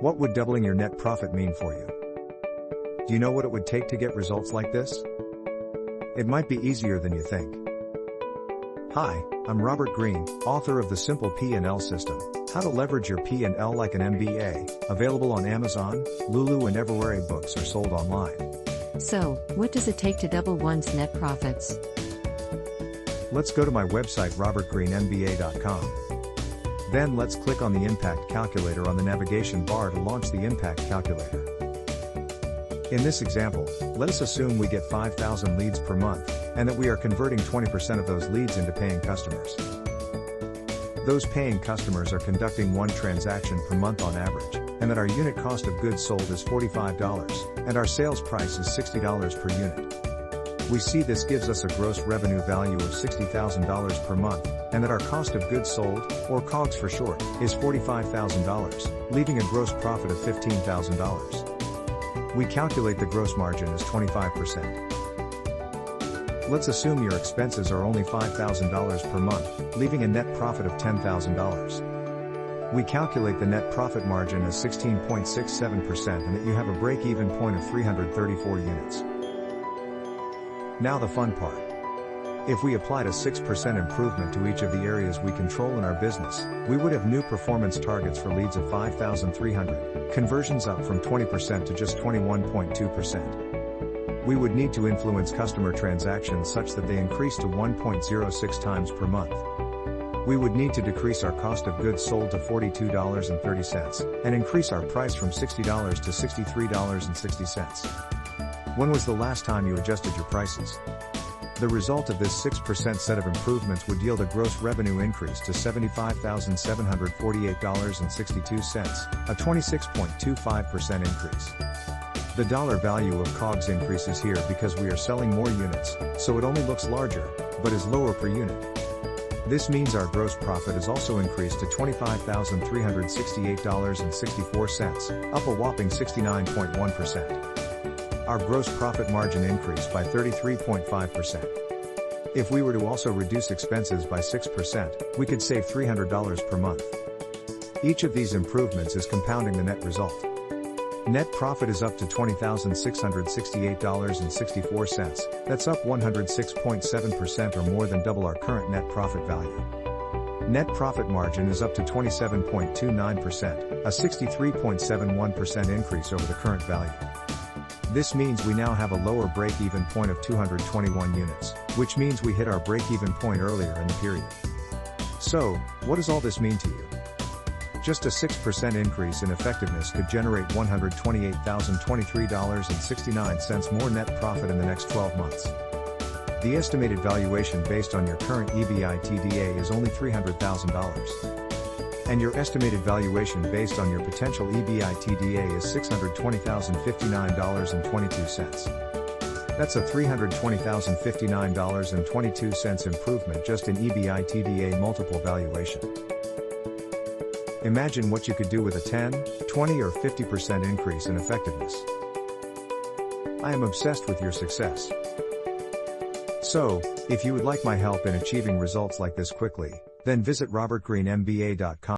What would doubling your net profit mean for you? Do you know what it would take to get results like this? It might be easier than you think. Hi, I'm Robert Greene, author of The Simple P&L System, How to Leverage Your P&L Like an MBA, available on Amazon, Lulu and everywhere books are sold online. So, what does it take to double one's net profits? Let's go to my website robertgreenemba.com. Then let's click on the Impact Calculator on the navigation bar to launch the Impact Calculator. In this example, let us assume we get 5,000 leads per month, and that we are converting 20% of those leads into paying customers. Those paying customers are conducting one transaction per month on average, and that our unit cost of goods sold is $45, and our sales price is $60 per unit. We see this gives us a gross revenue value of $60,000 per month, and that our cost of goods sold, or COGS for short, is $45,000, leaving a gross profit of $15,000. We calculate the gross margin as 25%. Let's assume your expenses are only $5,000 per month, leaving a net profit of $10,000. We calculate the net profit margin as 16.67% and that you have a break-even point of 334 units. Now the fun part. If we applied a 6% improvement to each of the areas we control in our business, we would have new performance targets for leads of 5,300, conversions up from 20% to just 21.2%. We would need to influence customer transactions such that they increase to 1.06 times per month. We would need to decrease our cost of goods sold to $42.30, and increase our price from $60 to $63.60. When was the last time you adjusted your prices? The result of this 6% set of improvements would yield a gross revenue increase to $75,748.62, a 26.25% increase. The dollar value of COGS increases here because we are selling more units, so it only looks larger, but is lower per unit. This means our gross profit is also increased to $25,368.64, up a whopping 69.1%. Our gross profit margin increased by 33.5%. If we were to also reduce expenses by 6%, we could save $300 per month. Each of these improvements is compounding the net result. Net profit is up to $20,668.64, that's up 106.7% or more than double our current net profit value. Net profit margin is up to 27.29%, a 63.71% increase over the current value. This means we now have a lower break-even point of 221 units, which means we hit our break-even point earlier in the period. So, what does all this mean to you? Just a 6% increase in effectiveness could generate $128,023.69 more net profit in the next 12 months. The estimated valuation based on your current EBITDA is only $300,000. And your estimated valuation based on your potential EBITDA is $620,059.22. That's a $320,059.22 improvement just in EBITDA multiple valuation. Imagine what you could do with a 10, 20 or 50% increase in effectiveness. I am obsessed with your success. So, if you would like my help in achieving results like this quickly, then visit robertgreenemba.com.